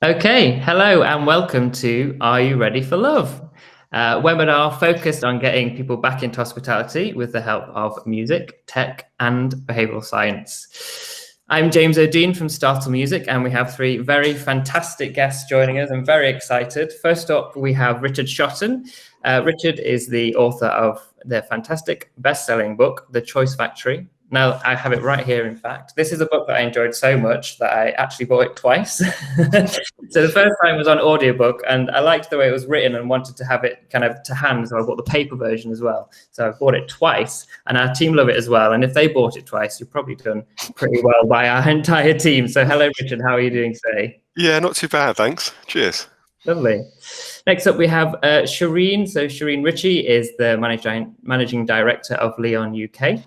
Okay, hello and welcome to Are You Ready for Love? Webinar focused on getting people back into hospitality with the help of music, tech, and behavioural science. I'm James O'Dean from Startle Music, and we have three very fantastic guests joining us. I'm very excited. First up, we have Richard Shotton. Richard is the author of the fantastic best-selling book, The Choice Factory. Now, I have it right here, in fact. This is a book that I enjoyed so much that I actually bought it twice. So the first time was on audiobook, and I liked the way it was written and wanted to have it kind of to hand, so I bought the paper version as well. So I bought it twice, and our team love it as well. And if they bought it twice, you've probably done pretty well by our entire team. So hello, Richard. How are you doing today? Yeah, not too bad, thanks. Cheers. Lovely. Next up, we have Shereen. So Shereen Ritchie is the managing director of Leon UK.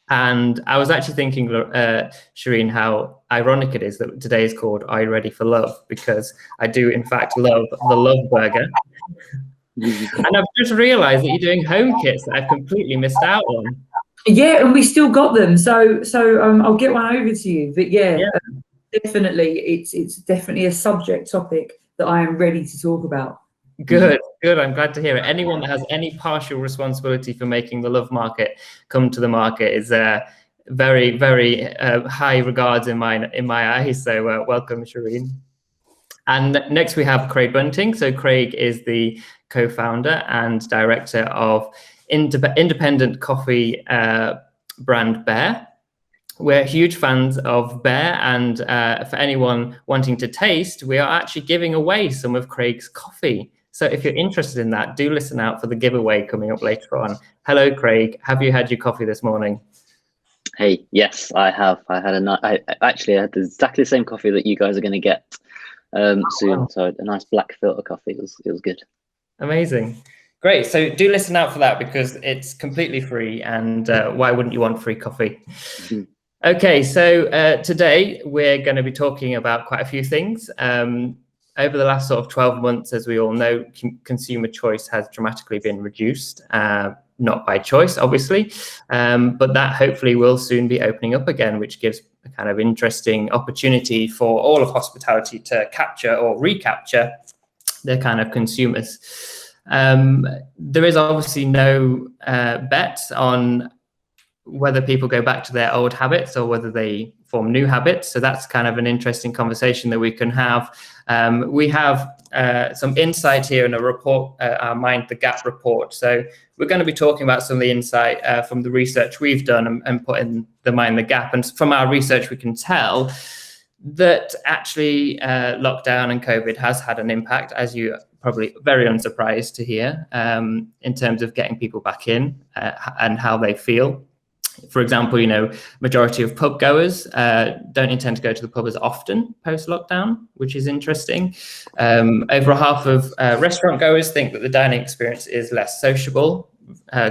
And I was actually thinking, Shereen, how ironic it is that today is called Are You Ready for Love? Because I do, in fact, love the Love Burger. And I've just realised that you're doing home kits that I've completely missed out on. Yeah, and we still got them. So I'll get one over to you. But yeah. Definitely, it's definitely a subject topic that I am ready to talk about. Good. I'm glad to hear it. Anyone that has any partial responsibility for making the Love Market come to the market is very, very high regards in my eyes. So welcome, Shereen. And next we have Craig Bunting. So Craig is the co-founder and director of independent coffee brand Bear. We're huge fans of Bear, and for anyone wanting to taste, we are actually giving away some of Craig's coffee. So if you're interested in that, do listen out for the giveaway coming up later on. Hello, Craig. Have you had your coffee this morning? Hey, yes, I have. I had exactly the same coffee that you guys are going to get soon. Wow. So a nice black filter coffee. It was good. Amazing. Great. So do listen out for that because it's completely free. And why wouldn't you want free coffee? Mm-hmm. Okay, so today we're going to be talking about quite a few things. Over the last sort of 12 months, as we all know, consumer choice has dramatically been reduced, not by choice, obviously, but that hopefully will soon be opening up again, which gives a kind of interesting opportunity for all of hospitality to capture or recapture their kind of consumers. There is obviously no bet on whether people go back to their old habits or whether they form new habits. So that's kind of an interesting conversation that we can have. We have some insight here in a report, our Mind the Gap report. So we're going to be talking about some of the insight from the research we've done and put in the Mind the Gap. And from our research, we can tell that actually lockdown and COVID has had an impact, as you probably very unsurprised to hear, in terms of getting people back in and how they feel. For example, majority of pub goers don't intend to go to the pub as often post-lockdown, which is interesting. Over half of restaurant goers think that the dining experience is less sociable,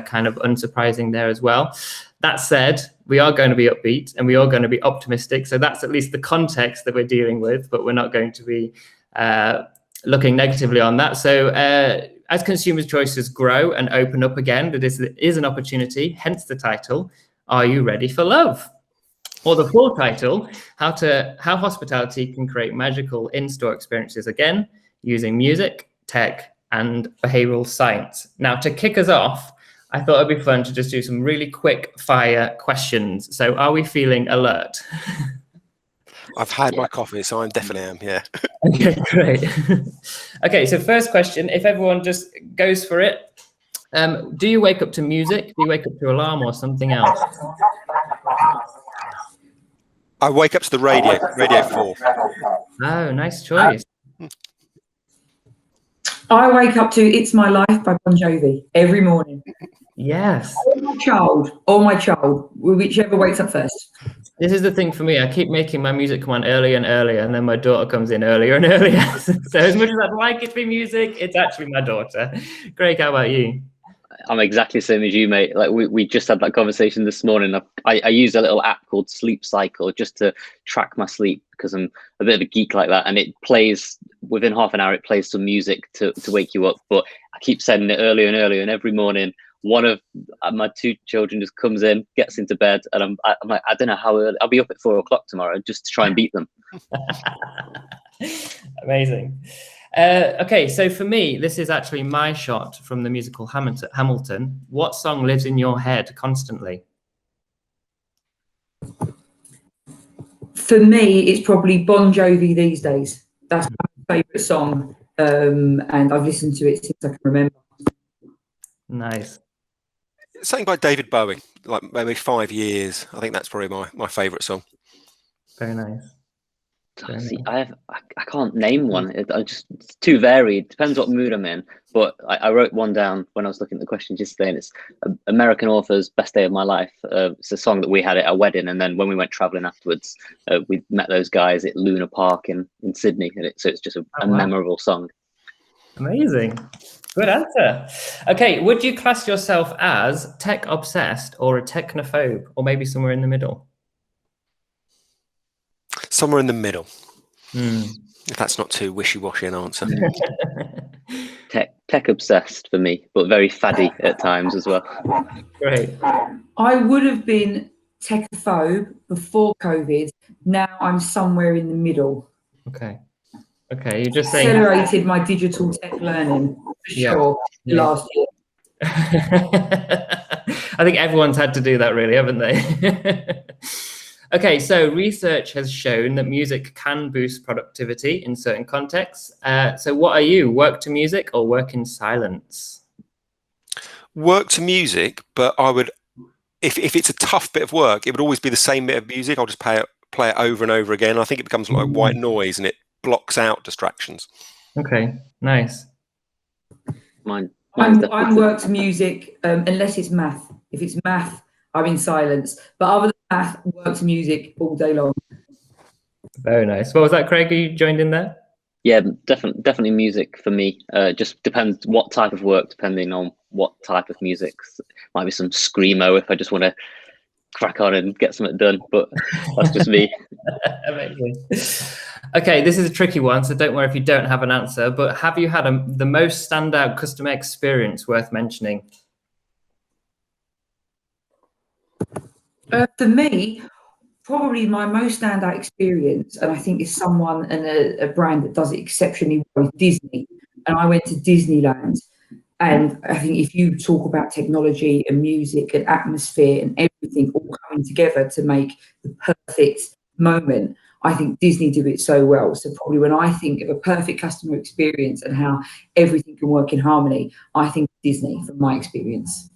kind of unsurprising there as well. That said, we are going to be upbeat and we are going to be optimistic. So that's at least the context that we're dealing with, but we're not going to be looking negatively on that. So as consumers' choices grow and open up again, that is an opportunity, hence the title, Are You Ready for Love? Or the full title, How Hospitality Can Create Magical In-Store Experiences Again Using Music, Tech, and Behavioural Science. Now, to kick us off, I thought it'd be fun to just do some really quick fire questions. So are we feeling alert? I've had my coffee, so I definitely am, yeah. Okay, great. Okay, so first question, if everyone just goes for it, do you wake up to music? Do you wake up to alarm or something else? I wake up to the Radio 4. Oh, nice choice. I wake up to It's My Life by Bon Jovi every morning. Yes. Or my child, whichever wakes up first. This is the thing for me. I keep making my music come on earlier and earlier, and then my daughter comes in earlier and earlier. So as much as I'd like it to be music, it's actually my daughter. Craig, how about you? I'm exactly the same as you, mate. Like we just had that conversation this morning. I use a little app called Sleep Cycle just to track my sleep because I'm a bit of a geek like that. And it plays within half an hour. It plays some music to wake you up. But I keep sending it earlier and earlier. And every morning, one of my two children just comes in, gets into bed, and I'm like, I don't know how early. I'll be up at 4 o'clock tomorrow just to try and beat them. Amazing. Okay, so for me, this is actually my shot from the musical Hamilton. What song lives in your head constantly? For me, it's probably Bon Jovi these days. That's my favourite song, and I've listened to it since I can remember. Nice. Something by David Bowie, like maybe 5 years. I think that's probably my favourite song. Very nice. See, I can't name one. It's too varied. Depends what mood I'm in. But I wrote one down when I was looking at the questions yesterday, and it's American Author's "Best Day of My Life." It's a song that we had at our wedding, and then when we went traveling afterwards, we met those guys at Luna Park in Sydney, and so it's just a memorable song. Amazing. Good answer. Okay, would you class yourself as tech obsessed or a technophobe, or maybe somewhere in the middle? Somewhere in the middle. If that's not too wishy-washy an answer. Tech obsessed for me, but very faddy at times as well. Great. I would have been techophobe before COVID. Now I'm somewhere in the middle. Okay, you're just saying Accelerated my digital tech learning for sure last year. I think everyone's had to do that, really, haven't they? Okay, so research has shown that music can boost productivity in certain contexts. So what are you, work to music or work in silence? Work to music, but I would, if it's a tough bit of work, it would always be the same bit of music. I'll just play it over and over again. I think it becomes like white noise and it blocks out distractions. Okay, nice. I'm work to music unless it's math. If it's math, I'm in silence. But other than math, work to music all day long. Very nice. What was that, Craig? You joined in there? Yeah, definitely music for me. Just depends what type of work, depending on what type of music. Might be some screamo if I just want to crack on and get something done, but that's just me. Amazing. Okay, this is a tricky one, so don't worry if you don't have an answer, but have you had the most standout customer experience worth mentioning? For me, probably my most standout experience, and I think is someone and a brand that does it exceptionally well, is Disney. And I went to Disneyland, and I think if you talk about technology and music and atmosphere and everything all coming together to make the perfect moment, I think Disney do it so well. So probably when I think of a perfect customer experience and how everything can work in harmony, I think Disney from my experience.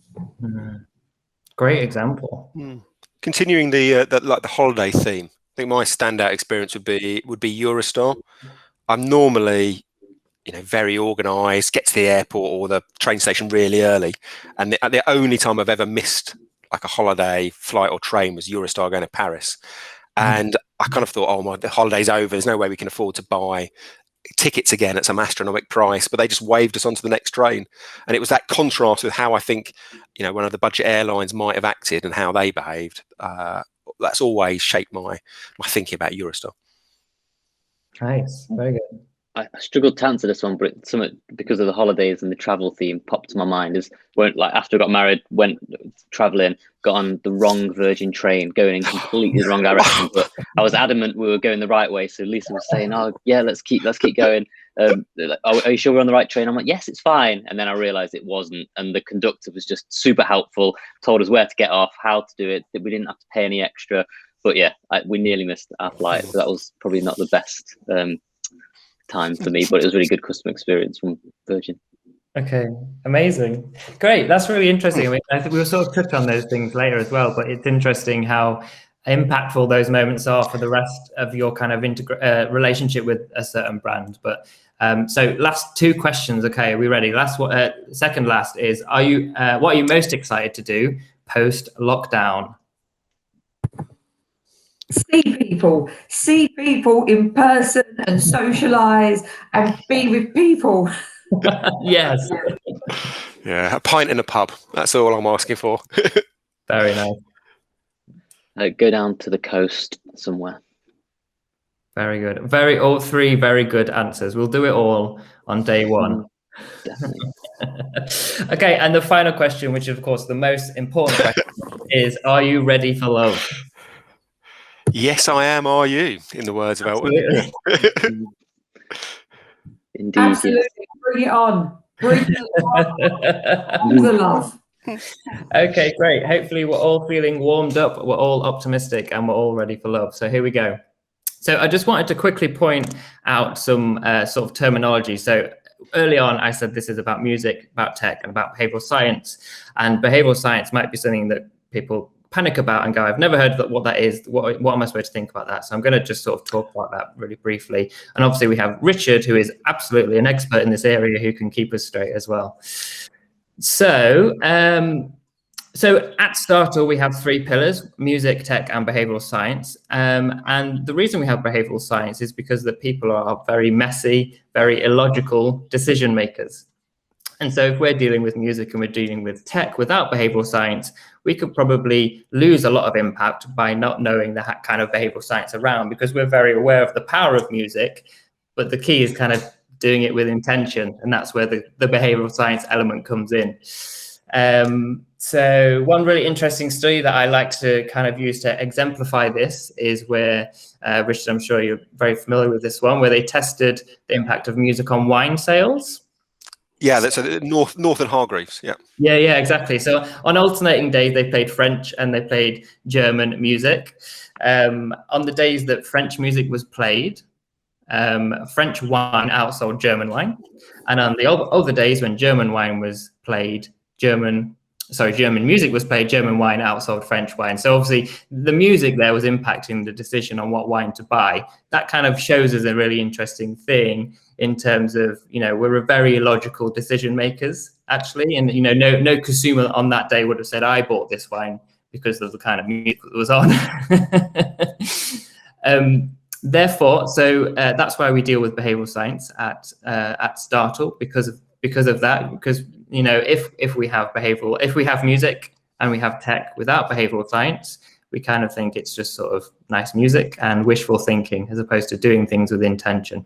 Great example. Continuing the holiday theme, I think my standout experience would be Eurostar. I'm normally, very organised, get to the airport or the train station really early, and the only time I've ever missed like a holiday flight or train was Eurostar going to Paris. And I kind of thought, the holiday's over. There's no way we can afford to buy tickets again at some astronomical price, but they just waved us onto the next train. And it was that contrast with how I think, one of the budget airlines might have acted and how they behaved. That's always shaped my thinking about Eurostar. Nice, very good. I struggled to answer this one, but something because of the holidays and the travel theme popped to my mind is after I got married, went traveling, got on the wrong Virgin train, going in completely the wrong direction. But I was adamant we were going the right way. So Lisa was saying, "Oh yeah, let's keep going." Are you sure we're on the right train? I'm like, "Yes, it's fine." And then I realised it wasn't, and the conductor was just super helpful, told us where to get off, how to do it. That we didn't have to pay any extra. But yeah, we nearly missed our flight, so that was probably not the best time for me, but it was really good customer experience from Virgin. Okay, amazing, great. That's really interesting. I mean, I think we'll sort of touch on those things later as well, but it's interesting how impactful those moments are for the rest of your kind of relationship with a certain brand. But so last two questions. Okay, are we ready? Second last is: what are you most excited to do post lockdown? See people in person and socialise and be with people. Yes. Yeah, a pint in a pub. That's all I'm asking for. Very nice. Go down to the coast somewhere. Very good. All three very good answers. We'll do it all on day one. Definitely. Okay, and the final question, which is of course the most important question, is: are you ready for love? Yes, I am. Are you? In the words of Elton. Indeed. Absolutely. Yes. Bring it on. Bring it on. All the love. Okay, great. Hopefully we're all feeling warmed up, we're all optimistic, and we're all ready for love. So here we go. So I just wanted to quickly point out some sort of terminology. So early on, I said this is about music, about tech, and about behavioral science. And behavioral science might be something that people panic about and go, I've never heard of what that is. What am I supposed to think about that? So I'm going to just sort of talk about that really briefly. And obviously we have Richard, who is absolutely an expert in this area, who can keep us straight as well. So at Startle, we have 3 pillars: music, tech, and behavioral science. And the reason we have behavioral science is because the people are very messy, very illogical decision makers. And so if we're dealing with music and we're dealing with tech without behavioral science, we could probably lose a lot of impact by not knowing the kind of behavioral science around, because we're very aware of the power of music, but the key is kind of doing it with intention. And that's where the behavioral science element comes in. So one really interesting study that I like to kind of use to exemplify this is where, Richard, I'm sure you're very familiar with this one, where they tested the impact of music on wine sales. Yeah, that's North and Hargreaves. Yeah. Yeah, exactly. So on alternating days, they played French and they played German music. On the days that French music was played, French wine outsold German wine. And on the other days when German wine was played, German music was played, German wine outsold French wine. So obviously the music there was impacting the decision on what wine to buy. That kind of shows us a really interesting thing in terms of, we're very illogical decision makers, actually. And, no consumer on that day would have said, I bought this wine because of the kind of music that was on. Therefore, that's why we deal with behavioral science at Startle, because of that. Because if we have music and we have tech without behavioral science, we kind of think it's just sort of nice music and wishful thinking, as opposed to doing things with intention.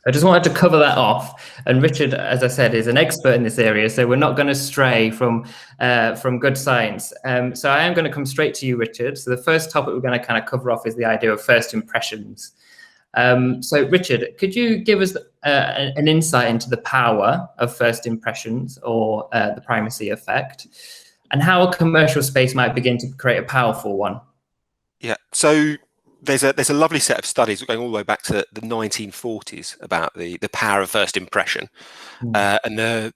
I just wanted to cover that off. And Richard, as I said, is an expert in this area, so we're not going to stray from good science. So I am going to come straight to you, Richard. So the first topic we're going to kind of cover off is the idea of first impressions. So Richard, could you give us an insight into the power of first impressions, or the primacy effect, and how a commercial space might begin to create a powerful one? Yeah. So there's a lovely set of studies going all the way back to the 1940s about the power of first impression. And the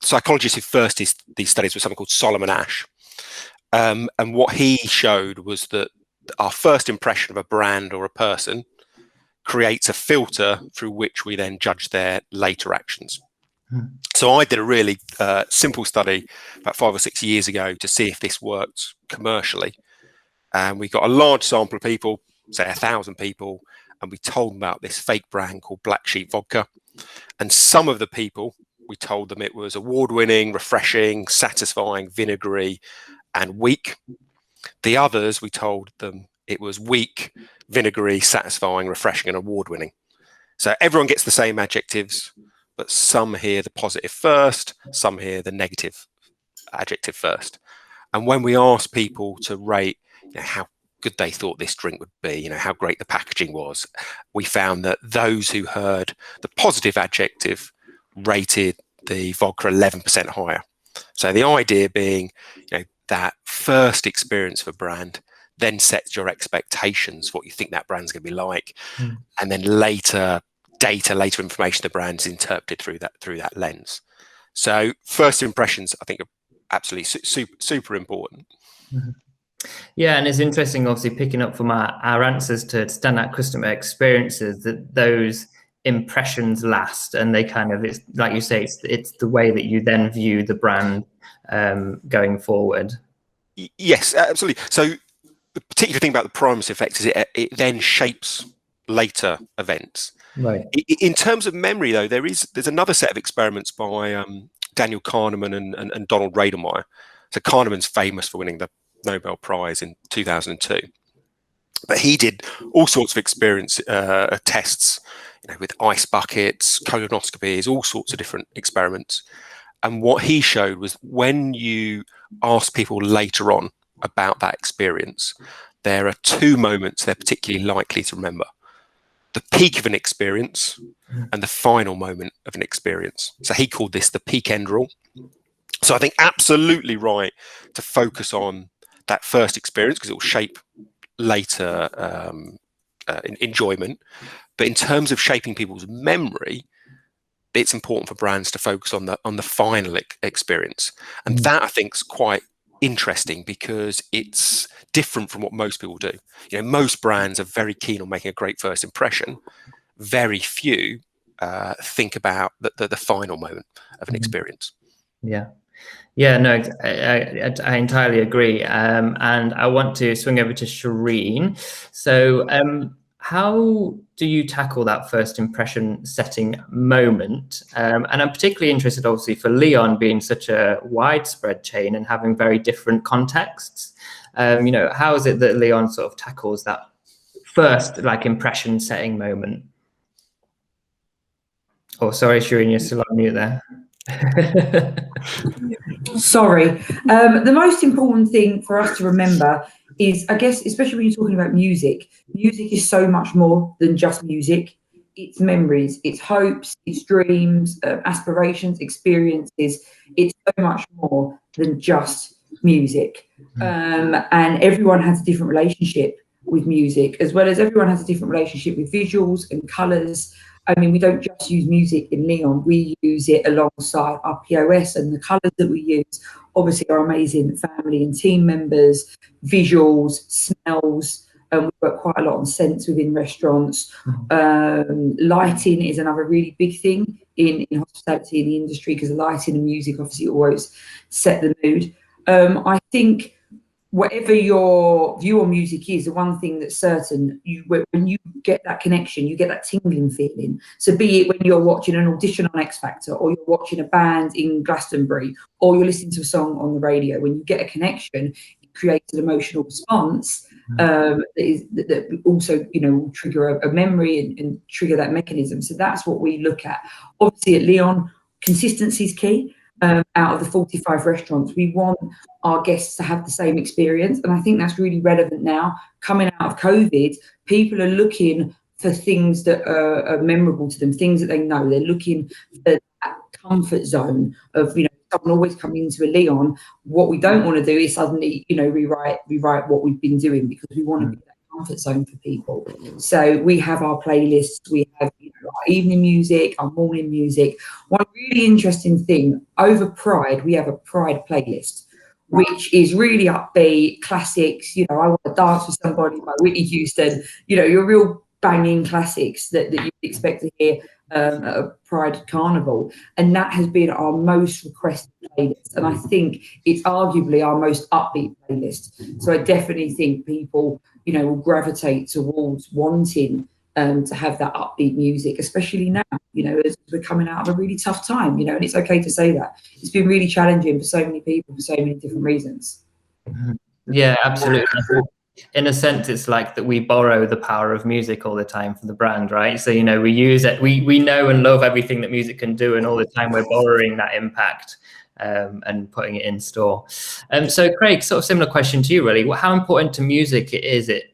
psychologist who first did these studies was someone called Solomon Asch. And what he showed was that our first impression of a brand or a person creates a filter through which we then judge their later actions. So I did a really simple study about 5 or 6 years ago to see if this worked commercially. And we got a large sample of people, say 1,000 people, and we told them about this fake brand called Black Sheep Vodka. And some of the people, we told them it was award-winning, refreshing, satisfying, vinegary, and weak. The others, we told them it was weak, vinegary, satisfying, refreshing, and award-winning. So everyone gets the same adjectives, but some hear the positive first, some hear the negative adjective first. And when we asked people to rate how good they thought this drink would be, how great the packaging was, we found that those who heard the positive adjective rated the vodka 11% higher. So the idea being, that first experience of a brand then sets your expectations, what you think that brand's going to be like, and then later information the brand's interpreted through that lens. So first impressions, I think, are absolutely super important. Yeah, and it's interesting, obviously, picking up from our answers to standout customer experiences, that those impressions last, and they kind of, it's like you say, it's the way that you then view the brand going forward. Yes, absolutely. So the particular thing about the primacy effect is it then shapes later events. Right. In terms of memory, though, there's another set of experiments by Daniel Kahneman and Donald Radermeyer. So Kahneman's famous for winning the Nobel Prize in 2002, but he did all sorts of experience tests, with ice buckets, colonoscopies, all sorts of different experiments. And what he showed was when you ask people later on about that experience, there are 2 moments they're particularly likely to remember. the peak of an experience and the final moment of an experience. So he called this the peak end rule. So I think absolutely right to focus on that first experience because it will shape later enjoyment. But in terms of shaping people's memory, it's important for brands to focus on the final experience. And that I think is quite interesting because it's different from what most people do. You know, most brands are very keen on making a great first impression. Very few think about the final moment of an experience. Yeah, no, I entirely agree. And I want to swing over to Shereen. So how do you tackle that first impression setting moment? And I'm particularly interested, obviously, for Leon being such a widespread chain and having very different contexts. You know, how is it that Leon sort of tackles that first like impression setting moment? Oh, sorry, Shereen, you're still on mute there. Sorry. The most important thing for us to remember is, I guess, especially when you're talking about music, music is so much more than just music. It's memories, it's hopes, it's dreams, aspirations, experiences. It's so much more than just music. And everyone has a different relationship with music, as well as everyone has a different relationship with visuals and colours. I mean, we don't just use music in Leon, we use it alongside our POS, and the colours that we use obviously are amazing family and team members, visuals, smells. We work quite a lot on scents within restaurants. Lighting is another really big thing in hospitality in the industry, because lighting and music obviously always set the mood. I think whatever your view on music is, the one thing that's certain, when you get that connection, you get that tingling feeling. So be it when you're watching an audition on X Factor, or you're watching a band in Glastonbury, or you're listening to a song on the radio, when you get a connection, it creates an emotional response that also, you know, will trigger a memory and trigger that mechanism. So that's what we look at. Obviously at Leon, consistency is key. Out of the 45 restaurants, we want our guests to have the same experience, and I think that's really relevant now. Coming out of COVID, people are looking for things that are memorable to them, things that they know. They're looking for that comfort zone of, you know, someone always coming into a Leon. What we don't want to do is suddenly, you know, rewrite what we've been doing, because we want to be that comfort zone for people. So we have our playlists, we have, you know, our evening music, our morning music. One really interesting thing, over Pride, we have a Pride playlist, which is really upbeat classics. You know, I Want to Dance with Somebody by Whitney Houston. You know, your real banging classics that you'd expect to hear at a Pride Carnival. And that has been our most requested playlist. And I think it's arguably our most upbeat playlist. So I definitely think people, you know, will gravitate towards wanting to have that upbeat music, especially now, you know, as we're coming out of a really tough time, you know, and it's okay to say that. It's been really challenging for so many people for so many different reasons. Yeah, absolutely. In a sense, it's like that we borrow the power of music all the time for the brand, right? So, you know, we use it, we know and love everything that music can do, and all the time we're borrowing that impact and putting it in store. So Craig, sort of similar question to you, really. How important to music is it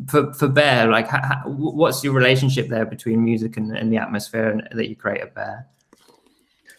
for Bear? Like, what's your relationship there between music and the atmosphere that you create at Bear?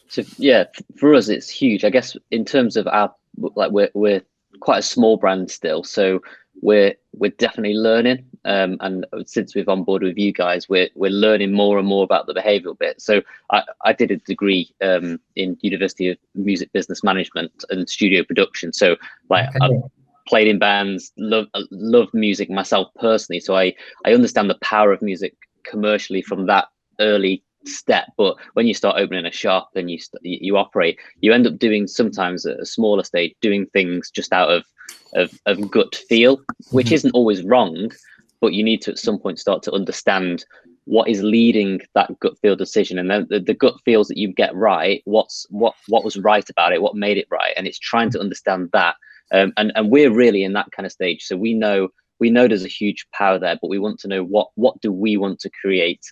So yeah, for us it's huge. I guess in terms of our, like, we're quite a small brand still, so we're definitely learning. And since we've on board with you guys, we're learning more and more about the behavioural bit. So I did a degree in University of Music Business Management and studio production. So like, okay. I've played in bands, love music myself personally. So I understand the power of music commercially from that early step. But when you start opening a shop and you operate, you end up doing, sometimes at a smaller stage, doing things just out of gut feel, which isn't always wrong, but you need to at some point start to understand what is leading that gut feel decision, and then the gut feels that you get right, what was right about it, what made it right, and it's trying to understand that. And we're really in that kind of stage. So we know there's a huge power there, but we want to know what do we want to create?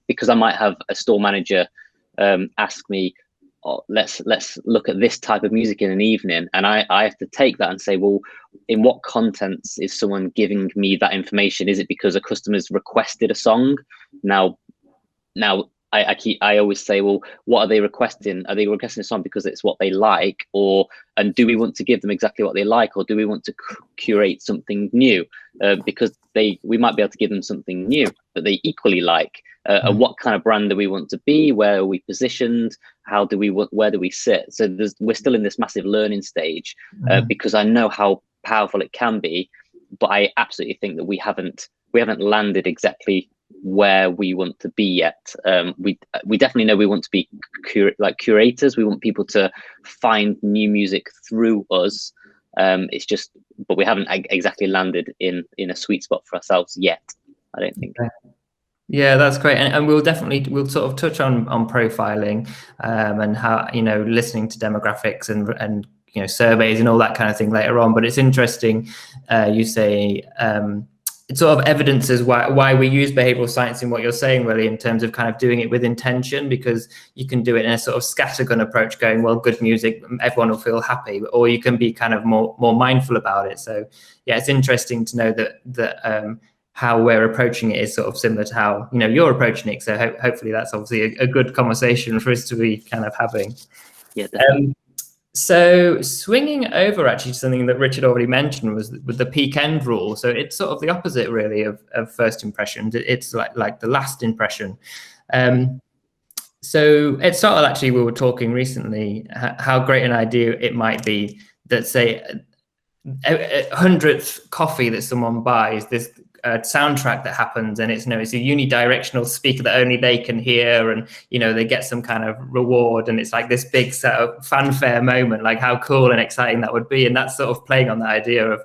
Because I might have a store manager ask me, let's look at this type of music in an evening, and I have to take that and say, well, in what contents is someone giving me that information? Is it because a customer's requested a song? Now I always say, well, what are they requesting? Are they requesting a song because it's what they like, and do we want to give them exactly what they like, or do we want to curate something new? Because we might be able to give them something new that they equally like. And what kind of brand do we want to be? Where are we positioned? Where do we sit? So we're still in this massive learning stage, because I know how powerful it can be, but I absolutely think that we haven't landed exactly where we want to be yet. We definitely know we want to be curators. We want people to find new music through us. But we haven't exactly landed in a sweet spot for ourselves yet, I don't think. Yeah, that's great, and we'll sort of touch on profiling and how, listening to demographics and surveys and all that kind of thing later on. But it's interesting, you say it sort of evidences why we use behavioral science in what you're saying, really, in terms of kind of doing it with intention, because you can do it in a sort of scattergun approach, going, well, good music, everyone will feel happy, or you can be kind of more mindful about it. So yeah, it's interesting to know that how we're approaching it is sort of similar to how you're approaching it. So hopefully that's obviously a good conversation for us to be kind of having. Yeah, definitely. So swinging over actually to something that Richard already mentioned was with the peak end rule. So it's sort of the opposite really of first impressions. It's like the last impression. So at Startle, actually, we were talking recently how great an idea it might be that, say, 100th coffee that someone buys, this soundtrack that happens, and it's it's a unidirectional speaker that only they can hear, and they get some kind of reward, and it's like this big sort of fanfare moment. Like, how cool and exciting that would be. And that's sort of playing on the idea of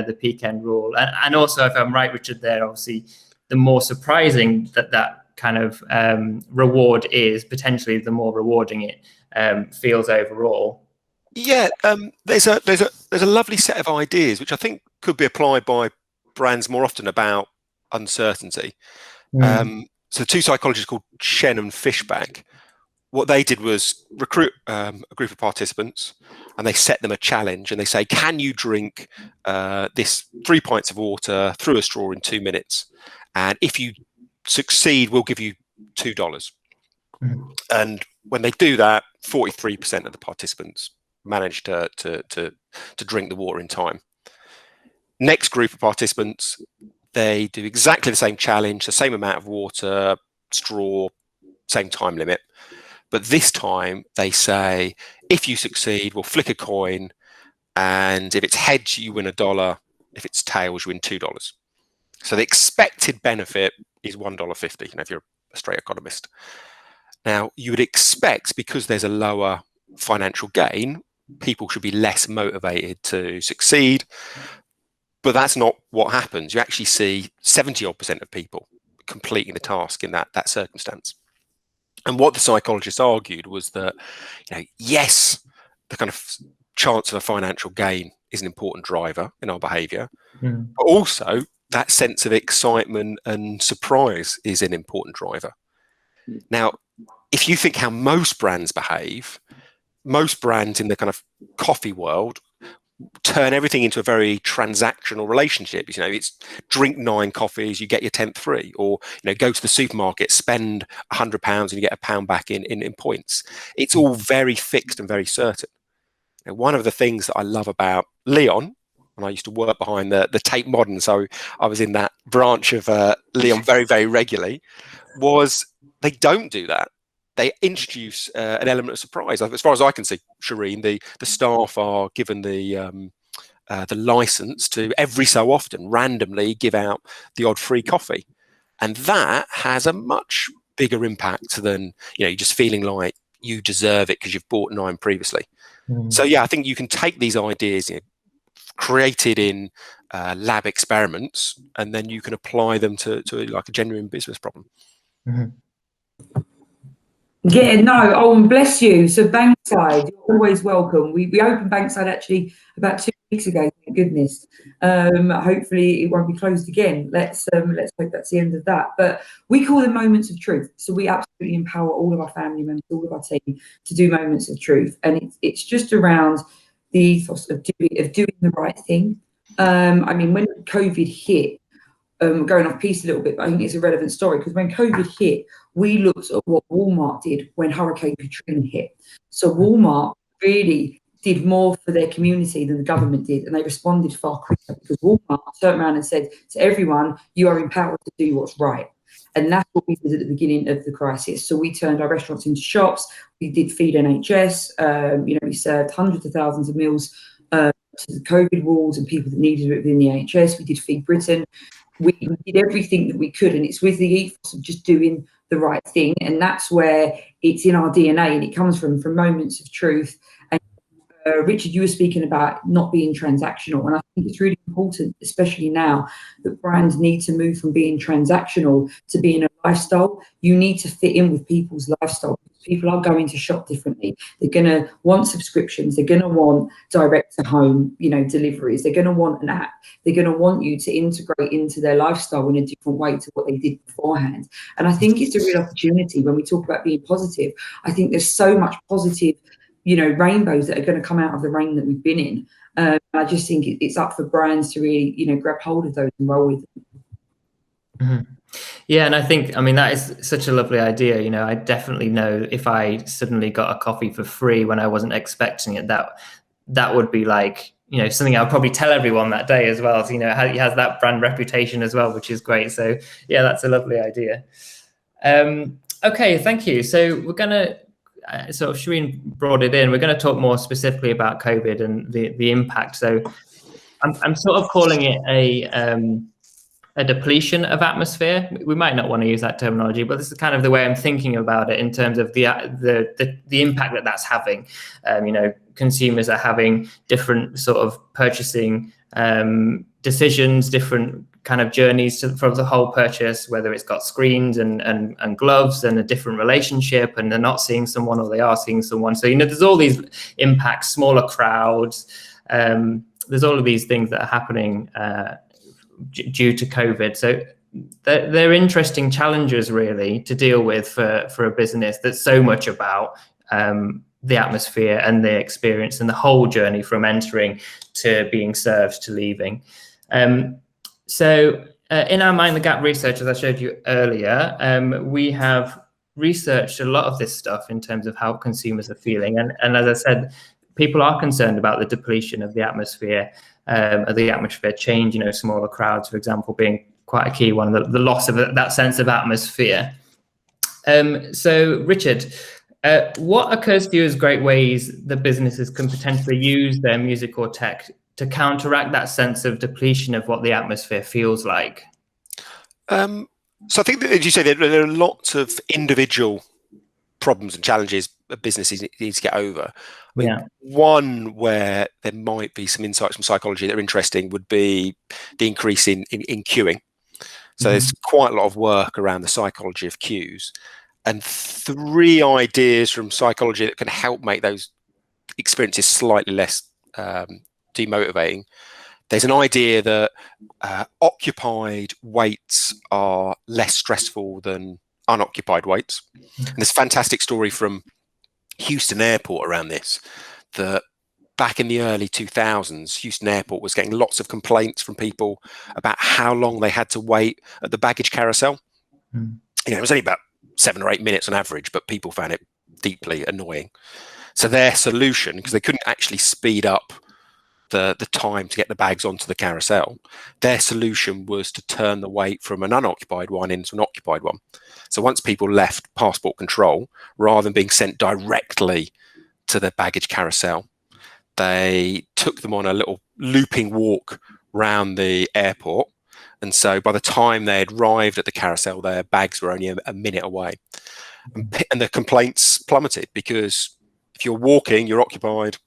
the peak end rule. And also, if I'm right, Richard, there, obviously the more surprising that kind of reward is, potentially the more rewarding it feels overall. Yeah, there's a lovely set of ideas which I think could be applied by brands more often about uncertainty. So two psychologists called Shen and Fishback, what they did was recruit a group of participants, and they set them a challenge, and they say, can you drink this 3 pints of water through a straw in 2 minutes? And if you succeed, we'll give you $2. And when they do that, 43% of the participants manage to drink the water in time. Next group of participants, they do exactly the same challenge, the same amount of water, straw, same time limit. But this time they say, if you succeed, we'll flick a coin, and if it's heads, you win $1. If it's tails, you win $2. So the expected benefit is $1.50, if you're a straight economist. Now, you would expect, because there's a lower financial gain, people should be less motivated to succeed. But that's not what happens. You actually see 70% of people completing the task in that circumstance. And what the psychologists argued was that, yes, the kind of chance of a financial gain is an important driver in our behaviour, but also that sense of excitement and surprise is an important driver. Now, if you think how most brands behave, most brands in the kind of coffee world turn everything into a very transactional relationship. It's drink 9 coffees, you get your 10th free, or go to the supermarket, spend £100 and you get £1 back in points. It's all very fixed and very certain. And one of the things that I love about Leon, and I used to work behind the Tate Modern, so I was in that branch of Leon very, very regularly, was they don't do that. They introduce an element of surprise. As far as I can see, Shereen, the staff are given the license to every so often randomly give out the odd free coffee, and that has a much bigger impact than you just feeling like you deserve it because you've bought 9 previously. So yeah, I think you can take these ideas created in lab experiments, and then you can apply them to like a genuine business problem. Yeah, no, and bless you. So Bankside, you're always welcome. We opened Bankside actually about 2 weeks ago, thank goodness. Hopefully it won't be closed again. Let's hope that's the end of that. But we call them moments of truth. So we absolutely empower all of our family members, all of our team to do moments of truth. And it's just around the ethos of doing the right thing. I mean, when COVID hit, going off piece a little bit, but I think it's a relevant story, because when COVID hit, we looked at what Walmart did when Hurricane Katrina hit. So Walmart really did more for their community than the government did, and they responded far quicker, because Walmart turned around and said to everyone, you are empowered to do what's right. And that's what we did at the beginning of the crisis. So we turned our restaurants into shops. We did feed NHS. We served hundreds of thousands of meals to the COVID wards and people that needed it within the NHS. We did Feed Britain. We did everything that we could, and it's with the ethos of just doing the right thing. And that's where it's in our DNA, and it comes from moments of truth. And Richard, you were speaking about not being transactional, and I think it's really important, especially now, that brands need to move from being transactional to being a lifestyle. You need to fit in with people's lifestyle. People are going to shop differently. They're going to want subscriptions. They're going to want direct to home, deliveries. They're going to want an app. They're going to want you to integrate into their lifestyle in a different way to what they did beforehand. And I think it's a real opportunity when we talk about being positive. I think there's so much positive, rainbows that are going to come out of the rain that we've been in. I just think it's up for brands to really, grab hold of those and roll with them. Mm-hmm. Yeah, and I think, that is such a lovely idea. I definitely know if I suddenly got a coffee for free when I wasn't expecting it, that would be like, something I'll probably tell everyone that day as well. So, it has that brand reputation as well, which is great. So yeah, that's a lovely idea. Okay, thank you. So we're going to, sort of Shereen brought it in, we're going to talk more specifically about COVID and the impact. So I'm sort of calling it a depletion of atmosphere. We might not want to use that terminology, but this is kind of the way I'm thinking about it in terms of the impact that's having. Consumers are having different sort of purchasing decisions, different kind of journeys for the whole purchase, whether it's got screens and gloves and a different relationship, and they're not seeing someone or they are seeing someone. So, there's all these impacts, smaller crowds. There's all of these things that are happening due to COVID. So they're interesting challenges really to deal with for a business that's so much about the atmosphere and the experience and the whole journey from entering to being served to leaving. So in our Mind the Gap research, as I showed you earlier, we have researched a lot of this stuff in terms of how consumers are feeling. And as I said, people are concerned about the depletion of the atmosphere change, smaller crowds, for example, being quite a key one, the loss of that sense of atmosphere. So, Richard, what occurs to you as great ways that businesses can potentially use their music or tech to counteract that sense of depletion of what the atmosphere feels like? So I think that, as you say, there are lots of individual problems and challenges that businesses need to get over. One where there might be some insights from psychology that are interesting would be the increase in queuing. So there's quite a lot of work around the psychology of queues, and 3 ideas from psychology that can help make those experiences slightly less demotivating. There's an idea that occupied waits are less stressful than unoccupied waits. And there's a fantastic story from Houston Airport around this, that back in the early 2000s, Houston Airport was getting lots of complaints from people about how long they had to wait at the baggage carousel. It was only about 7 or 8 minutes on average, but people found it deeply annoying. So their solution, because they couldn't actually speed up the time to get the bags onto the carousel, their solution was to turn the wait from an unoccupied one into an occupied one. So once people left passport control, rather than being sent directly to the baggage carousel, they took them on a little looping walk round the airport. And so by the time they had arrived at the carousel, their bags were only a minute away. And the complaints plummeted, because if you're walking, you're occupied.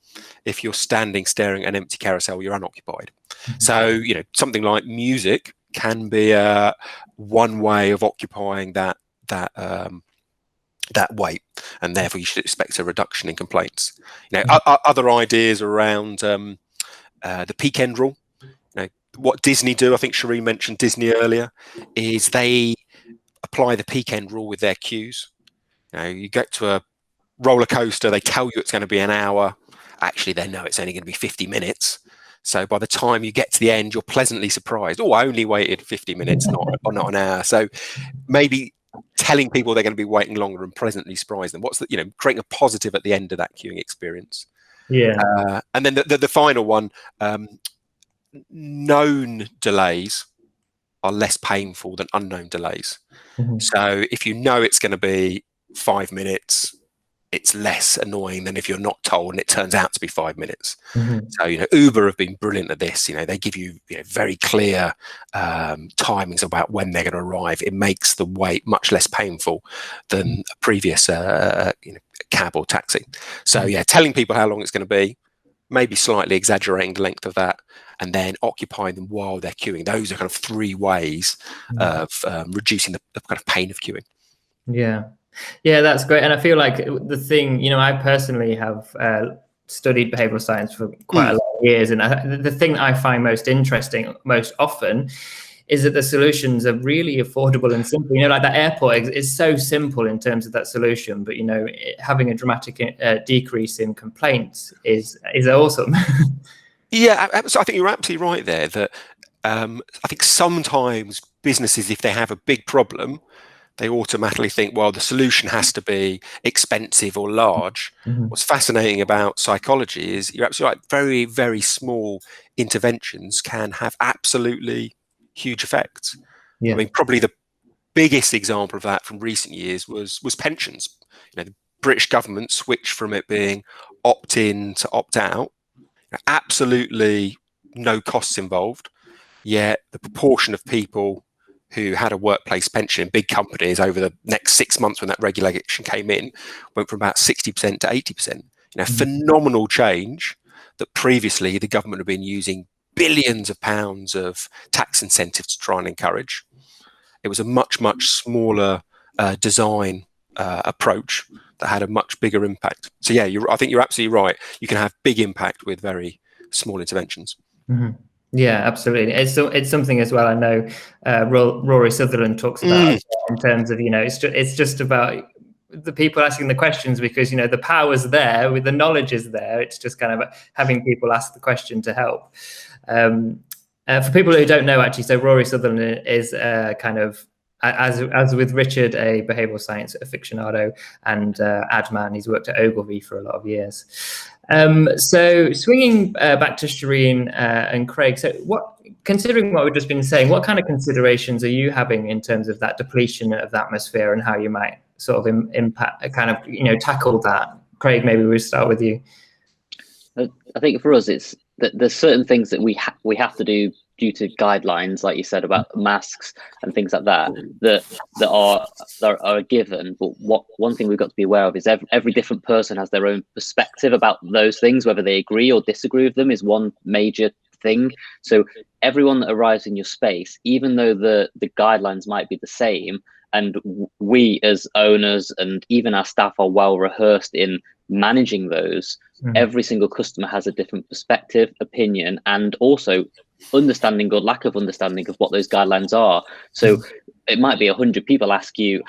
If you're standing staring at an empty carousel, you're unoccupied. So, something like music can be one way of occupying that wait, and therefore you should expect a reduction in complaints. Other ideas around the peak end rule. What Disney do, I think Shereen mentioned Disney earlier, is they apply the peak end rule with their queues. You get to a roller coaster, they tell you it's going to be an hour. Actually, they know it's only going to be 50 minutes. So by the time you get to the end, you're pleasantly surprised. Oh, I only waited 50 minutes, not an hour. So maybe telling people they're going to be waiting longer and pleasantly surprise them. What's the, creating a positive at the end of that queuing experience. Yeah. And then the final one, known delays are less painful than unknown delays. Mm-hmm. So if you know it's going to be 5 minutes, it's less annoying than if you're not told and it turns out to be 5 minutes. Mm-hmm. So, Uber have been brilliant at this. They give you, very clear timings about when they're going to arrive. It makes the wait much less painful than a previous, cab or taxi. So, telling people how long it's going to be, maybe slightly exaggerating the length of that, and then occupying them while they're queuing. Those are kind of 3 ways of reducing the kind of pain of queuing. Yeah, that's great. And I feel like the thing, I personally have studied behavioral science for quite a lot of years. And the thing that I find most interesting most often is that the solutions are really affordable and simple. Like that airport is so simple in terms of that solution, but, having a dramatic decrease in complaints is awesome. Yeah, so I think you're absolutely right there that I think sometimes businesses, if they have a big problem, they automatically think, well, the solution has to be expensive or large. Mm-hmm. What's fascinating about psychology is you're absolutely right. Very, very small interventions can have absolutely huge effects. Yeah. I mean, probably the biggest example of that from recent years was pensions. The British government switched from it being opt-in to opt-out. Absolutely no costs involved. Yet the proportion of people who had a workplace pension in big companies over the next 6 months when that regulation came in went from about 60% to 80%. Phenomenal change that previously the government had been using billions of pounds of tax incentives to try and encourage. It was a much, much smaller design approach that had a much bigger impact. So yeah, I think you're absolutely right. You can have big impact with very small interventions. Mm-hmm. Yeah, absolutely. It's something as well. I know Rory Sutherland talks about in terms of it's just about the people asking the questions, because the power's there, with the knowledge is there. It's just kind of having people ask the question to help. For people who don't know, actually, so Rory Sutherland is kind of, as with Richard, a behavioural science aficionado, and Adman, he's worked at Ogilvy for a lot of years. So swinging back to Shereen and Craig, so considering what we've just been saying, what kind of considerations are you having in terms of that depletion of the atmosphere and how you might sort of impact, tackle that? Craig, maybe we'll start with you. I think for us, it's that there's certain things that we have to do due to guidelines, like you said, about masks and things like that, that are a given. But one thing we've got to be aware of is every different person has their own perspective about those things. Whether they agree or disagree with them is one major thing. So everyone that arrives in your space, even though the guidelines might be the same, and we as owners and even our staff are well rehearsed in managing those, every single customer has a different perspective, opinion, and also understanding or lack of understanding of what those guidelines are. So it might be 100 people ask you,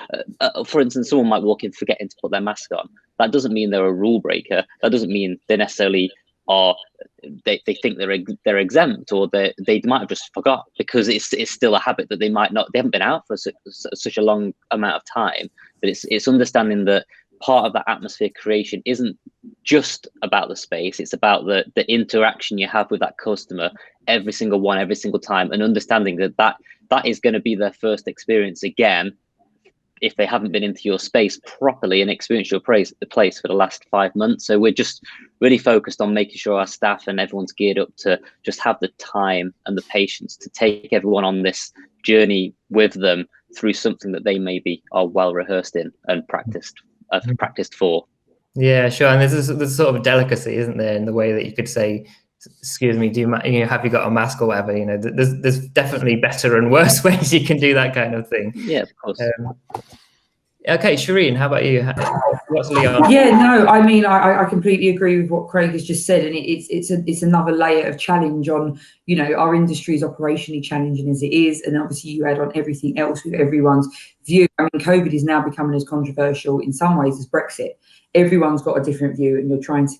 for instance, someone might walk in forgetting to put their mask on. That doesn't mean they're a rule breaker. That doesn't mean they necessarily are, they think they're exempt, or they might have just forgot, because it's still a habit that they haven't been out for such a long amount of time. But it's understanding that part of that atmosphere creation isn't just about the space, it's about the interaction you have with that customer every single time, and understanding that is going to be their first experience again if they haven't been into your space properly and experienced your place for the last 5 months. So we're just really focused on making sure our staff and everyone's geared up to just have the time and the patience to take everyone on this journey with them through something that they maybe are well rehearsed in and practiced for. Yeah, sure. And there's sort of a delicacy, isn't there, in the way that you could say, excuse me, have you got a mask or whatever? There's definitely better and worse ways you can do that kind of thing. Yeah, of course. Okay, Shereen, how about you? What's Leon? Yeah, no, I mean, I completely agree with what Craig has just said, and it's another layer of challenge on, you know, our industry is operationally challenging as it is, and obviously you add on everything else with everyone's view. I mean, COVID is now becoming as controversial in some ways as Brexit. Everyone's got a different view, and you're trying to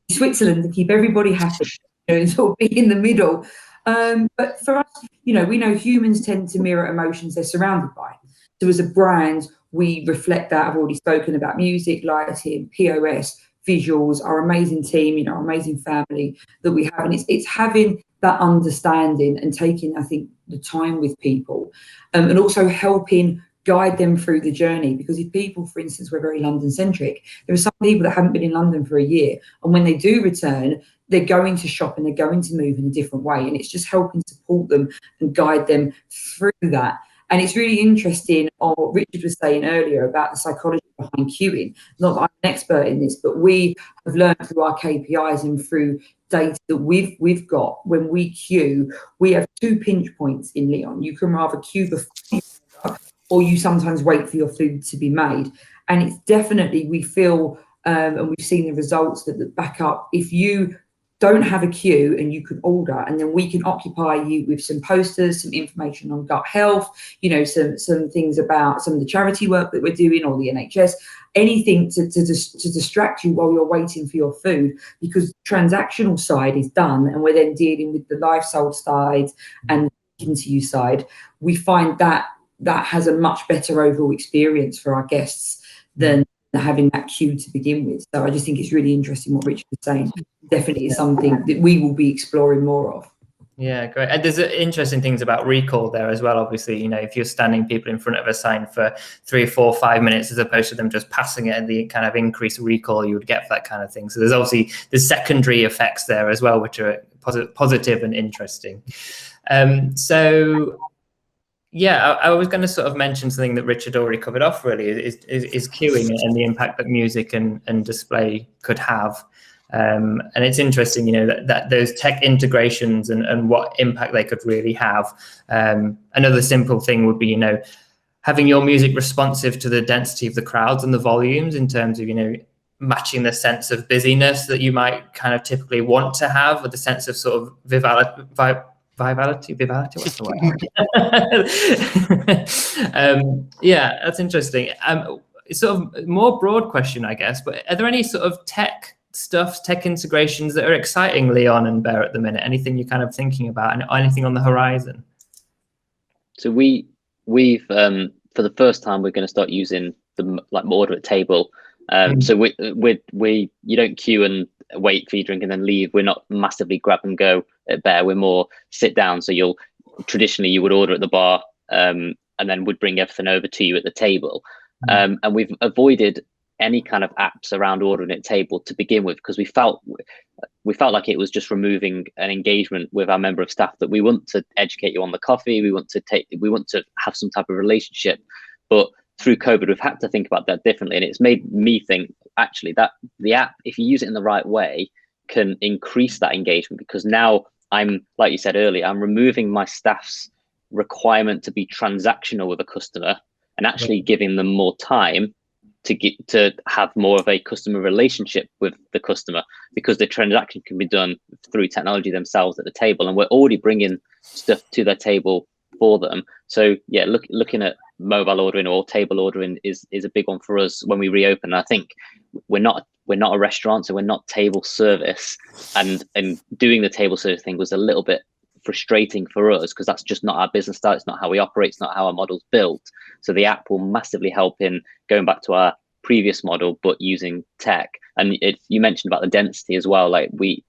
be Switzerland and keep everybody happy, you know, and sort of be in the middle. But for us, you know, we know humans tend to mirror emotions they're surrounded by. So as a brand, we reflect that. I've already spoken about music, lighting, POS, visuals, our amazing team, you know, our amazing family that we have. And it's having that understanding and taking, I think, the time with people, and also helping guide them through the journey. Because if people, for instance, were very London centric, there are some people that haven't been in London for a year, and when they do return, they're going to shop and they're going to move in a different way. And it's just helping support them and guide them through that. And it's really interesting what Richard was saying earlier about the psychology behind queuing. Not that I'm an expert in this, but we have learned through our KPIs and through data that we've got. When we queue, we have 2 pinch points in Leon. You can rather queue before you order, or you sometimes wait for your food to be made. And it's definitely, we feel, and we've seen the results that back up, if you don't have a queue and you can order, and then we can occupy you with some posters, some information on gut health, you know, some things about some of the charity work that we're doing, or the NHS, anything to distract you while you're waiting for your food, because the transactional side is done and we're then dealing with the live sold side and into you side. We find that has a much better overall experience for our guests than having that queue to begin with. So I just think it's really interesting what Richard was saying. Definitely is something that we will be exploring more of. Yeah, great. And there's interesting things about recall there as well. Obviously, you know, if you're standing people in front of a sign for 3, 4, 5 minutes, as opposed to them just passing it, and the kind of increased recall you would get for that kind of thing. So there's secondary effects there as well, which are positive and interesting. So yeah, I was going to sort of mention something that Richard already covered off, really, is queuing and the impact that music and display could have. And it's interesting, you know, that those tech integrations and what impact they could really have. Another simple thing would be, you know, having your music responsive to the density of the crowds and the volumes, in terms of, you know, matching the sense of busyness that you might kind of typically want to have, with the sense of sort of vivality, what's the word? Yeah, that's interesting. It's sort of more broad question, I guess, but are there any sort of tech integrations that are exciting, Leon and Bear, at the minute? Anything you're kind of thinking about, and anything on the horizon? So we've for the first time, we're going to start using the order at table. So we you don't queue and wait for your drink and then leave. We're not massively grab and go at Bear. We're more sit down. So you would order at the bar, and then would bring everything over to you at the table. And we've avoided any kind of apps around ordering at table to begin with, because we felt like it was just removing an engagement with our member of staff that we want to educate you on the coffee. We want to have some type of relationship. But through COVID, we've had to think about that differently. And it's made me think, actually, that the app, if you use it in the right way, can increase that engagement, because now I'm, like you said earlier, I'm removing my staff's requirement to be transactional with a customer and actually giving them more time to have more of a customer relationship with the customer, because the transaction can be done through technology themselves at the table, and we're already bringing stuff to their table for them. So yeah, looking at mobile ordering or table ordering is a big one for us when we reopen. I think we're not a restaurant, so we're not table service, and doing the table service thing was a little bit frustrating for us, because that's just not our business style. It's not how we operate. It's not how our model's built. So the app will massively help in going back to our previous model, but using tech. And you mentioned about the density as well. Like the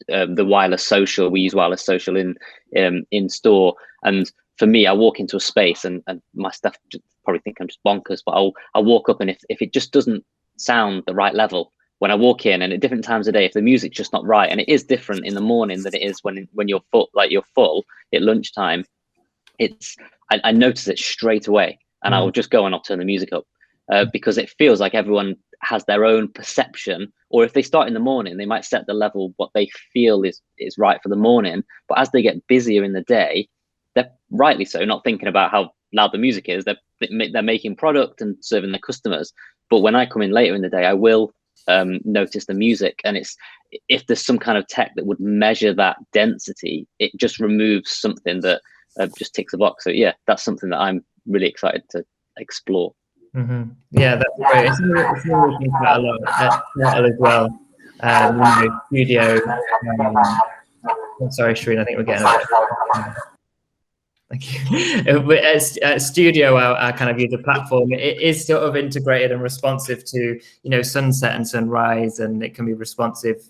wireless social, we use wireless social in store. And for me, I walk into a space and my staff probably think I'm just bonkers, but I'll walk up, and if it just doesn't sound the right level when I walk in, and at different times of day, if the music's just not right, and it is different in the morning than it is when you're full at lunchtime, I notice it straight away, and I'll just go and I'll turn the music up, because it feels like everyone has their own perception. Or if they start in the morning, they might set the level what they feel is right for the morning, but as they get busier in the day, they're rightly so not thinking about how loud the music is. They're making product and serving their customers. But when I come in later in the day, I will notice the music, and if there's some kind of tech that would measure that density, it just removes something that just ticks the box. So yeah, that's something that I'm really excited to explore. Yeah, that's great. It's looking quite a lot at Startle as well. Studio. I'm sorry, Shereen, I think we're getting a bit. Thank you. At Studio, our kind of user platform, it is sort of integrated and responsive to, sunset and sunrise, and it can be responsive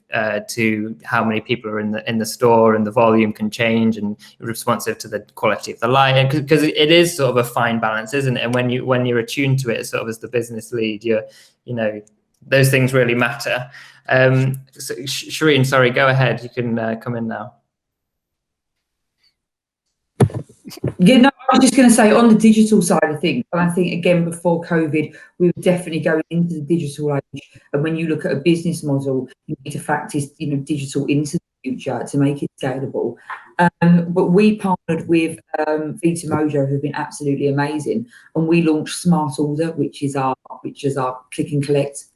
to how many people are in the store, and the volume can change, and responsive to the quality of the light, because it is sort of a fine balance, isn't it? And when you're attuned to it, sort of as the business lead, those things really matter. So, Shereen, sorry, go ahead. You can come in now. Yeah, no, I was just going to say, on the digital side of things, and I think, again, before COVID, we were definitely going into the digital age. And when you look at a business model, you need to factor, digital into the future to make it scalable. But we partnered with Vita Mojo, who've been absolutely amazing, and we launched Smart Order, which is our click and collect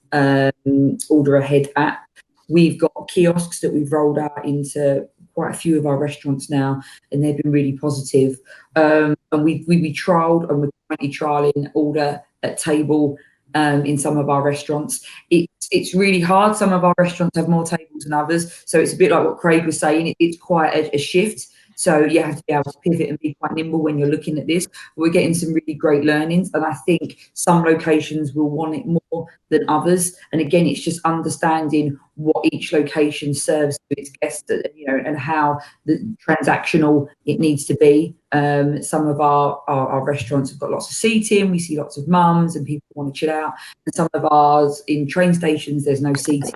order ahead app. We've got kiosks that we've rolled out into quite a few of our restaurants now, and they've been really positive. And we trialled, and we're currently trialling order at table in some of our restaurants. It's really hard. Some of our restaurants have more tables than others, so it's a bit like what Craig was saying. It's quite a shift. So you have to be able to pivot and be quite nimble when you're looking at this. We're getting some really great learnings, and I think some locations will want it more than others. And again, it's just understanding what each location serves to its guests, and how the transactional it needs to be. Some of our restaurants have got lots of seating. We see lots of mums and people want to chill out. And some of ours in train stations, there's no seating,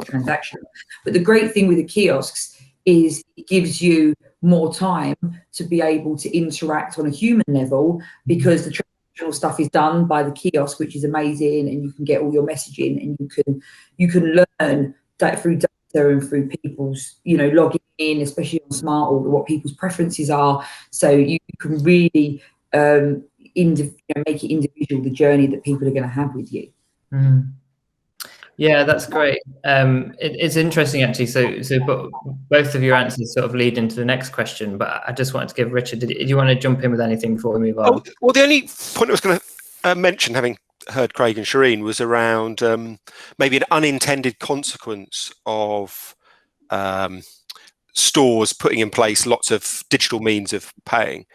transactional. But the great thing with the kiosks is it gives you more time to be able to interact on a human level, because the transactional stuff is done by the kiosk, which is amazing, and you can get all your messaging, and you can learn that through data and through people's logging in, especially on Smart Order, what people's preferences are, so you can really make it individual, the journey that people are going to have with you. Yeah, that's great. It's interesting, actually. So both of your answers sort of lead into the next question, but I just wanted to give Richard, did you want to jump in with anything before we move on? Well, the only point I was going to mention, having heard Craig and Shereen, was around maybe an unintended consequence of stores putting in place lots of digital means of paying.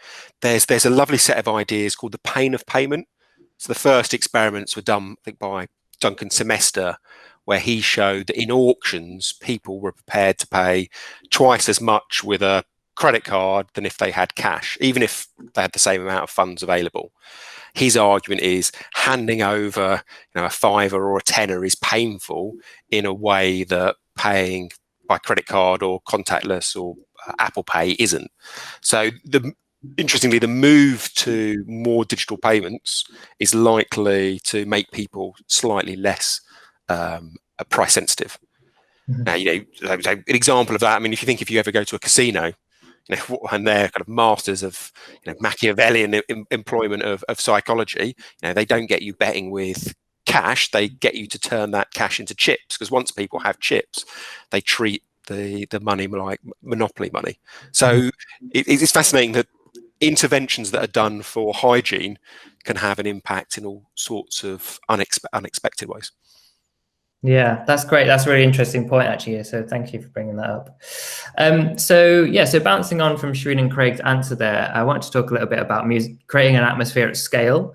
There's a lovely set of ideas called the pain of payment. So the first experiments were done, I think, by Duncan Semester, where he showed that in auctions, people were prepared to pay twice as much with a credit card than if they had cash, even if they had the same amount of funds available. His argument is handing over a £5 or a £10 is painful in a way that paying by credit card or contactless or Apple Pay isn't. So interestingly, the move to more digital payments is likely to make people slightly less price sensitive. Now, an example of that, I mean, if you ever go to a casino, and they're kind of masters of Machiavellian employment of psychology, they don't get you betting with cash, they get you to turn that cash into chips, because once people have chips, they treat the money like monopoly money. So it's fascinating that interventions that are done for hygiene can have an impact in all sorts of unexpected ways. Yeah, that's great. That's a really interesting point, actually. So thank you for bringing that up. So bouncing on from Shereen and Craig's answer there, I want to talk a little bit about creating an atmosphere at scale,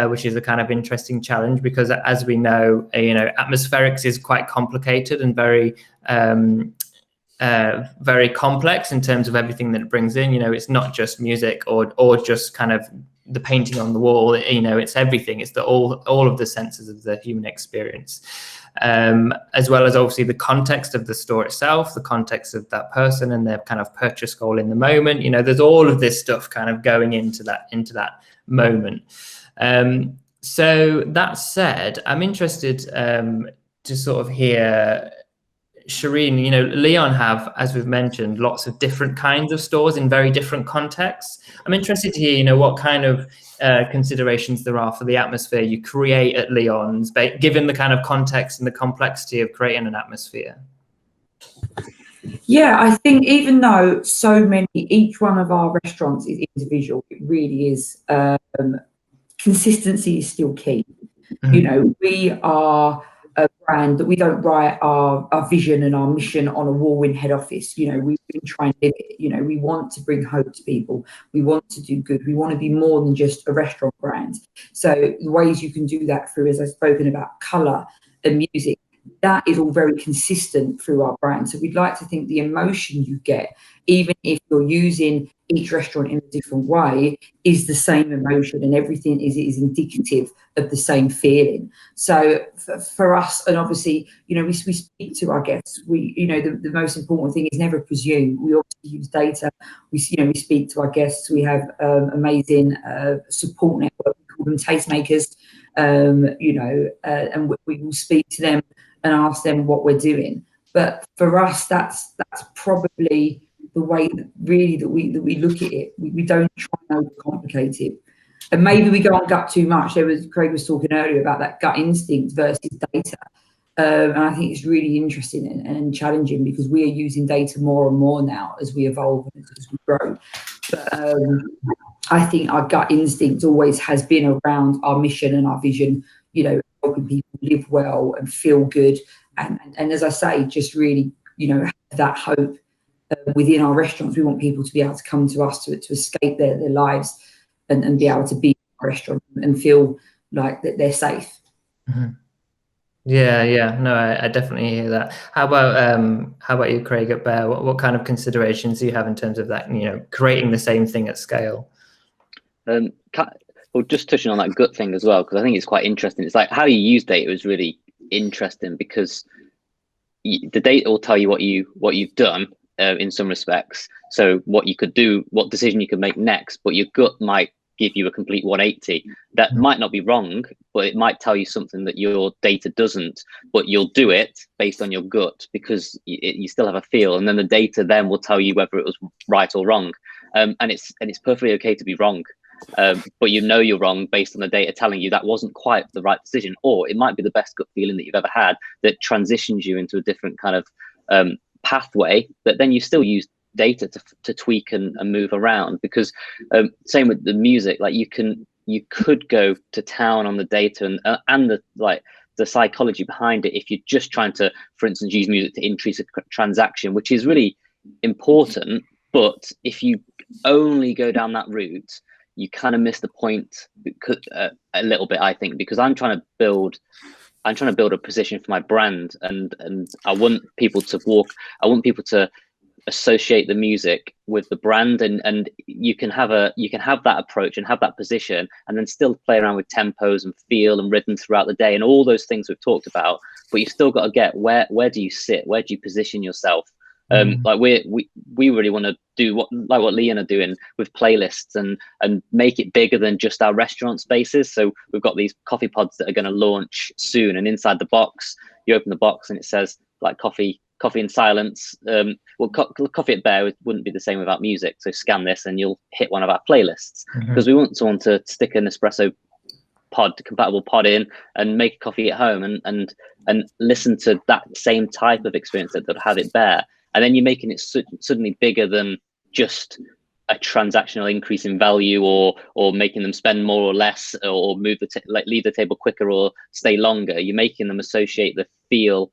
which is a kind of interesting challenge, because as we know, atmospherics is quite complicated and very very complex in terms of everything that it brings in. It's not just music or just kind of the painting on the wall. It's everything. It's all of the senses of the human experience, as well as obviously the context of the store itself, the context of that person and their kind of purchase goal in the moment. There's all of this stuff kind of going into that moment. So that said, I'm interested to sort of hear, Shereen, you know, Leon have, as we've mentioned, lots of different kinds of stores in very different contexts. I'm interested to hear, you know, what kind of considerations there are for the atmosphere you create at Leon's, given the kind of context and the complexity of creating an atmosphere. Yeah, I think even though each one of our restaurants is individual, it really is, consistency is still key. Mm-hmm. You know, we are a brand that we don't write our vision and our mission on a wall in head office. You know, we try and live it. You know, we want to bring hope to people. We want to do good. We want to be more than just a restaurant brand. So the ways you can do that through, as I've spoken about, colour and music, that is all very consistent through our brand. So we'd like to think the emotion you get, even if you're using each restaurant in a different way, is the same emotion, and everything is indicative of the same feeling. So for us, and obviously, you know, we speak to our guests. We, you know, the most important thing is never presume. We obviously use data. We speak to our guests. We have amazing support network. We call them tastemakers. You know, and we will speak to them and ask them what we're doing. But for us, that's probably the way that we look at it. We don't try and overcomplicate it. And maybe we go on gut too much. Craig was talking earlier about that gut instinct versus data. And I think it's really interesting and challenging, because we are using data more and more now as we evolve and as we grow. But I think our gut instinct always has been around our mission and our vision, you know, helping people live well and feel good. And as I say, just really, you know, have that hope within our restaurants. We want people to be able to come to us to escape their lives and be able to be in our restaurant and feel like that they're safe. Mm-hmm. Yeah. No, I definitely hear that. How about you, Craig, at Bear? What kind of considerations do you have in terms of that, you know, creating the same thing at scale? Well, just touching on that gut thing as well, because I think it's quite interesting. It's like how you use data is really interesting, because the data will tell you what you've done in some respects. So what you could do, what decision you could make next, but your gut might give you a complete 180. That might not be wrong, but it might tell you something that your data doesn't. But you'll do it based on your gut, because you still have a feel, and then the data then will tell you whether it was right or wrong. And it's perfectly okay to be wrong. But you know you're wrong based on the data telling you that wasn't quite the right decision, or it might be the best gut feeling that you've ever had that transitions you into a different kind of pathway. But then you still use data to tweak and move around, because same with the music, like you could go to town on the data and the psychology behind it if you're just trying to, for instance, use music to increase a transaction, which is really important. But if you only go down that route, you kind of miss the point a little bit, I think, because I'm trying to build a position for my brand, and I want people to associate the music with the brand, and you can have that approach and have that position, and then still play around with tempos and feel and rhythm throughout the day and all those things we've talked about. But you've still got to get where do you sit, where do you position yourself? Like we really want to do what Leon are doing with playlists and make it bigger than just our restaurant spaces. So we've got these coffee pods that are going to launch soon, and inside the box, you open the box and it says like coffee in silence. Coffee at Bear wouldn't be the same without music. So scan this and you'll hit one of our playlists, because we want someone to stick an espresso compatible pod in and make a coffee at home and listen to that same type of experience that they'll have at Bear. And then you're making it suddenly bigger than just a transactional increase in value, or making them spend more or less, or move leave the table quicker or stay longer. You're making them associate the feel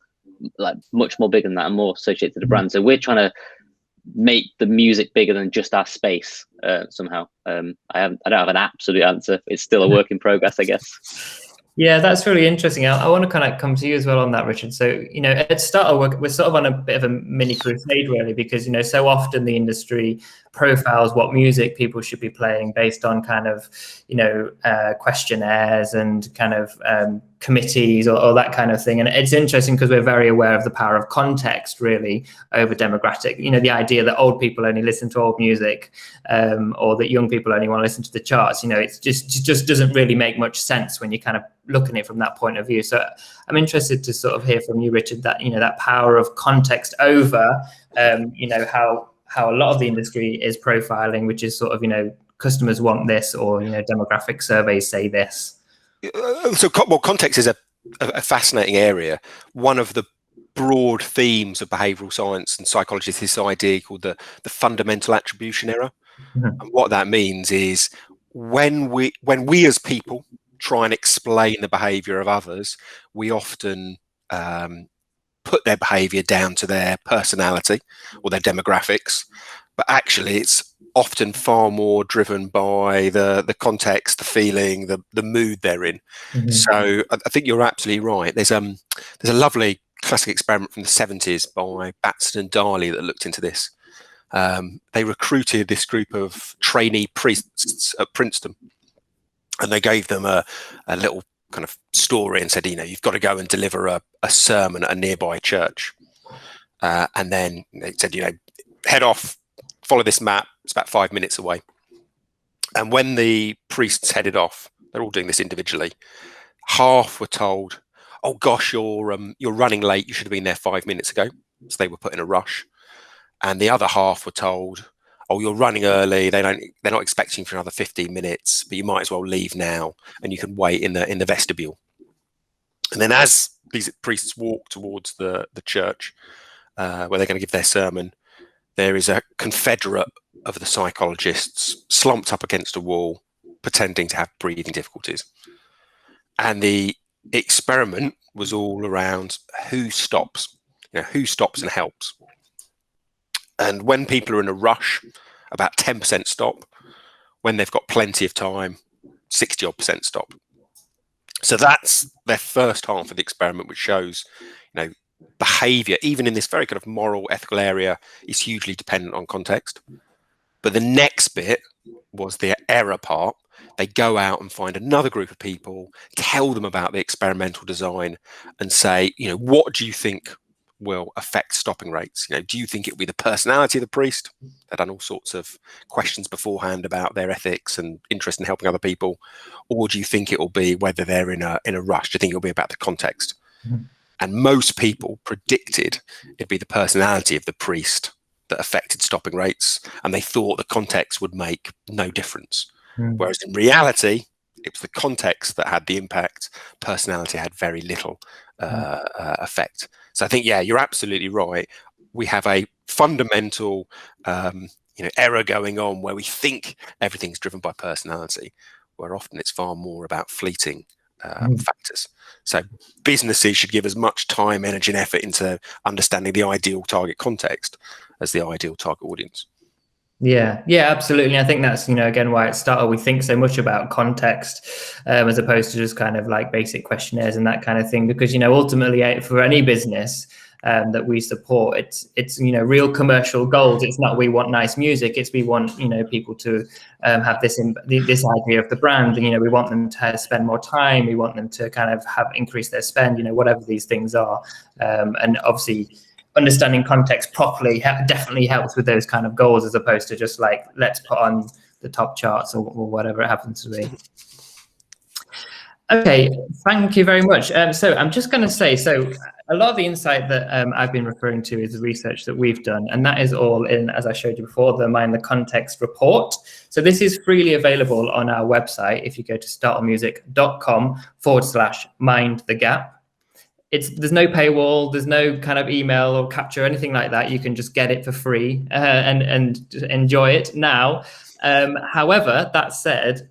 like much more bigger than that and more associated to the brand. So we're trying to make the music bigger than just our space somehow. I don't have an absolute answer. It's still a work in progress, I guess. Yeah, that's really interesting. I want to kind of come to you as well on that, Richard. So, you know, at Startle, we're sort of on a bit of a mini crusade, really, because, you know, so often the industry profiles what music people should be playing based on kind of, questionnaires and kind of committees or that kind of thing. And it's interesting because we're very aware of the power of context really over demographic. The idea that old people only listen to old music, or that young people only want to listen to the charts. It just doesn't really make much sense when you kind of look at it from that point of view. So I'm interested to sort of hear from you, Richard, that that power of context over how a lot of the industry is profiling, which is sort of customers want this, or demographic surveys say this. So context is a fascinating area. One of the broad themes of behavioural science and psychology is this idea called the fundamental attribution error. And what that means is when we as people try and explain the behaviour of others, we often put their behaviour down to their personality or their demographics, but actually it's often far more driven by the context, the feeling, the mood they're in. So I think you're absolutely right. There's a lovely classic experiment from the 70s by Batson and Darley that looked into this. They recruited this group of trainee priests at Princeton, and they gave them a little kind of story and said, you've got to go and deliver a sermon at a nearby church. And then they said, head off, follow this map. It's about 5 minutes away. And when the priests headed off, they're all doing this individually. Half were told, "Oh gosh, you're running late. You should have been there 5 minutes ago." So they were put in a rush. And the other half were told, "Oh, you're running early. They're not expecting you for another 15 minutes, but you might as well leave now, and you can wait in the vestibule." And then as these priests walk towards the church where they're going to give their sermon, there is a confederate of the psychologists slumped up against a wall, pretending to have breathing difficulties. And the experiment was all around who stops, who stops and helps. And when people are in a rush, about 10% stop. When they've got plenty of time, 60-odd% stop. So that's their first half of the experiment, which shows, behavior, even in this very kind of moral, ethical area, is hugely dependent on context. But the next bit was the error part. They go out and find another group of people, tell them about the experimental design, and say, what do you think will affect stopping rates? Do you think it will be the personality of the priest? They've done all sorts of questions beforehand about their ethics and interest in helping other people, or do you think it will be whether they're in a rush? Do you think it'll be about the context? And most people predicted it'd be the personality of the priest that affected stopping rates, and they thought the context would make no difference. Whereas in reality, it was the context that had the impact. Personality had very little effect. So I think, you're absolutely right. We have a fundamental, error going on where we think everything's driven by personality, where often it's far more about fleeting factors. So businesses should give as much time, energy, and effort into understanding the ideal target context as the ideal target audience. Yeah, absolutely. I think that's, again, why at Startle we think so much about context as opposed to just kind of like basic questionnaires and that kind of thing, because, ultimately for any business that we support, it's real commercial goals. It's not we want nice music, it's we want, people to have this idea of the brand. We want them to spend more time. We want them to kind of increase their spend, whatever these things are. And obviously, understanding context properly definitely helps with those kind of goals, as opposed to just like, let's put on the top charts or whatever it happens to be. Okay, thank you very much. So I'm just going to say, a lot of the insight that I've been referring to is the research that we've done, and that is all in, as I showed you before, the Mind the Context report. So this is freely available on our website if you go to startlemusic.com/mindthegap. There's no paywall, there's no kind of email or capture or anything like that. You can just get it for free and enjoy it now. However, that said,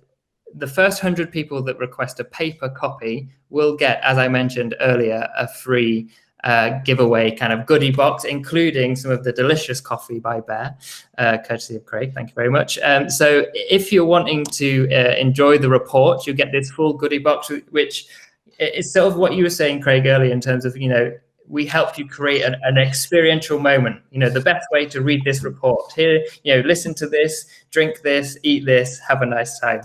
the first 100 people that request a paper copy will get, as I mentioned earlier, a free giveaway kind of goodie box, including some of the delicious coffee by Bear, courtesy of Craig. Thank you very much. So if you're wanting to enjoy the report, you'll get this full goodie box, which it's sort of what you were saying, Craig, earlier, in terms of, we help you create an experiential moment. You know, the best way to read this report here, you know, listen to this, drink this, eat this, have a nice time.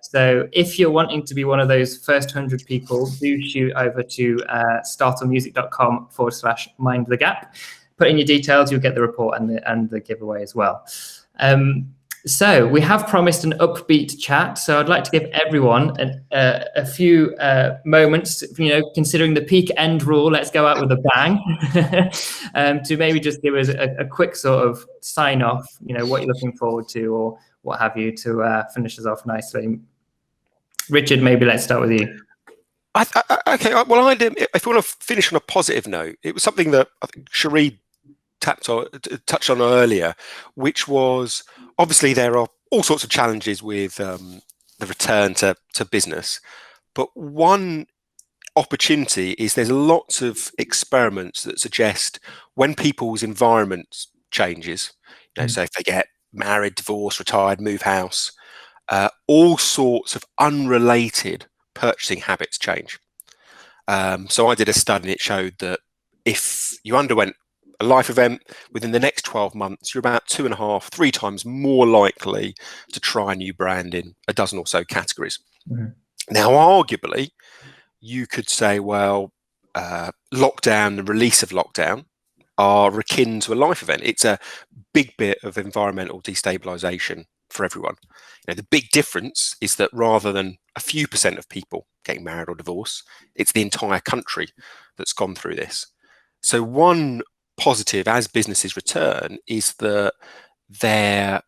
So if you're wanting to be one of those first 100 people, do shoot over to startlemusic.com/mind the gap. Put in your details, you'll get the report and the giveaway as well. So we have promised an upbeat chat. So I'd like to give everyone a few moments, you know, considering the peak end rule, let's go out with a bang, to maybe just give us a quick sort of sign off, you know, what you're looking forward to or what have you, to finish us off nicely. Richard, maybe let's start with you. Okay, well, if you want to finish on a positive note, it was something that I think Shereen touched on earlier, which was obviously there are all sorts of challenges with the return to business, but one opportunity is there's lots of experiments that suggest when people's environment changes, you know, so if they get married, divorced, retired, move house, all sorts of unrelated purchasing habits change. So I did a study and it showed that if you underwent a life event within the next 12 months, you're about 2.5, 3 times more likely to try a new brand in a dozen or so categories. Now, arguably, you could say, well, lockdown, the release of lockdown are akin to a life event. It's a big bit of environmental destabilization for everyone. You know, the big difference is that rather than a few % of people getting married or divorced, it's the entire country that's gone through this. So one positive as businesses return is that their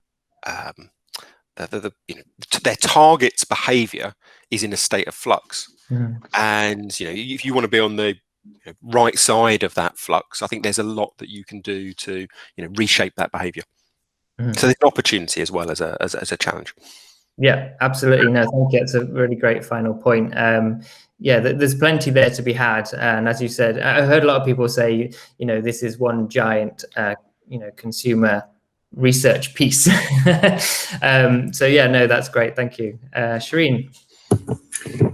target's behavior is in a state of flux. And you know, if you want to be on the right side of that flux, I think there's a lot that you can do to, you know, reshape that behavior. So there's an opportunity as well as a challenge. Yeah, absolutely. No, thank you. It's a really great final point. Yeah, there's plenty there to be had. And as you said, I heard a lot of people say, you know, this is one giant, you know, consumer research piece. So yeah, no, that's great. Thank you. Shereen.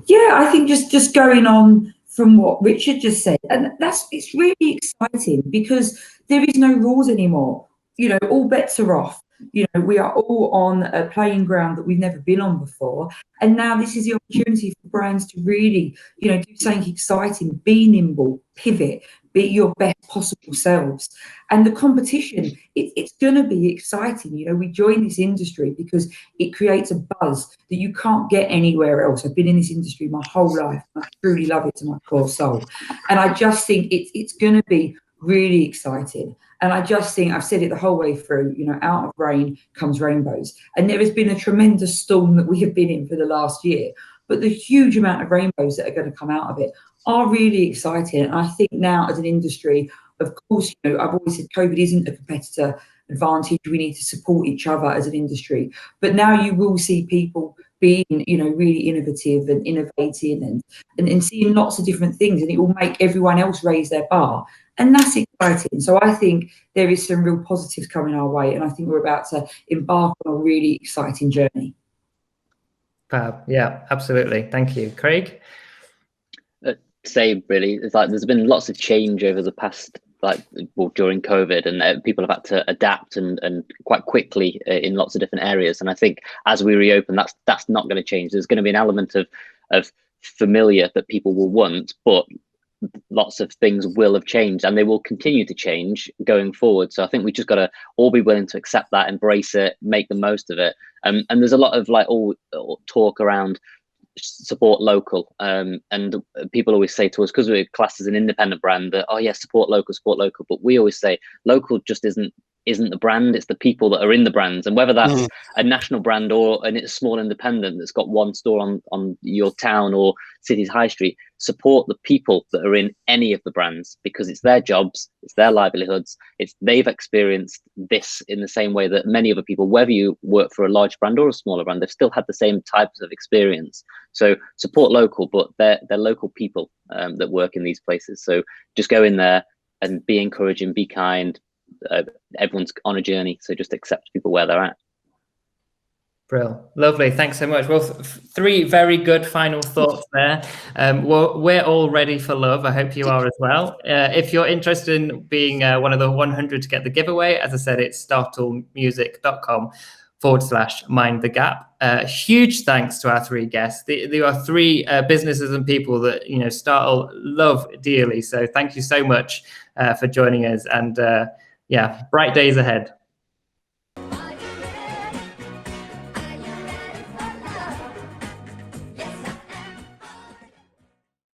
Yeah, I think just going on from what Richard just said, and it's really exciting because there is no rules anymore. You know, all bets are off. You know, we are all on a playing ground that we've never been on before. And now this is the opportunity for brands to really, you know, do something exciting, be nimble, pivot, be your best possible selves. And the competition, it's going to be exciting. You know, we join this industry because it creates a buzz that you can't get anywhere else. I've been in this industry my whole life. And I truly love it to my core soul. And I just think it's going to be really exciting. And I just think, I've said it the whole way through, you know, out of rain comes rainbows. And there has been a tremendous storm that we have been in for the last year. But the huge amount of rainbows that are going to come out of it are really exciting. And I think now as an industry, of course, you know, I've always said COVID isn't a competitor advantage. We need to support each other as an industry. But now you will see people being, you know, really innovative and innovating and seeing lots of different things. And it will make everyone else raise their bar. And that's exciting. So I think there is some real positives coming our way. And I think we're about to embark on a really exciting journey. Fab. Yeah, absolutely. Thank you. Craig? Same, really. It's like there's been lots of change over the past, during COVID, and people have had to adapt and quite quickly in lots of different areas. And I think as we reopen, that's not going to change. There's going to be an element of familiar that people will want, but lots of things will have changed and they will continue to change going forward. So I think we just got to all be willing to accept that, embrace it, make the most of it. And there's a lot of all talk around support local, and people always say to us, because we're classed as an independent brand, that, oh yeah, support local, but we always say local just isn't the brand, it's the people that are in the brands. And whether that's a national brand or a small independent that's got one store on your town or city's high street, support the people that are in any of the brands, because it's their jobs, it's their livelihoods, they've experienced this in the same way that many other people, whether you work for a large brand or a smaller brand, they've still had the same types of experience. So support local, but they're local people that work in these places. So just go in there and be encouraging, be kind. Everyone's on a journey, so just accept people where they're at. Brill. Lovely. Thanks so much. Well, three very good final thoughts there. We're all ready for love. I hope you are as well. If you're interested in being one of the 100 to get the giveaway, as I said, it's startlemusic.com/mind the gap. Huge thanks to our three guests. There are three businesses and people that, you know, Startle love dearly. So thank you so much for joining us, and yeah, bright days ahead.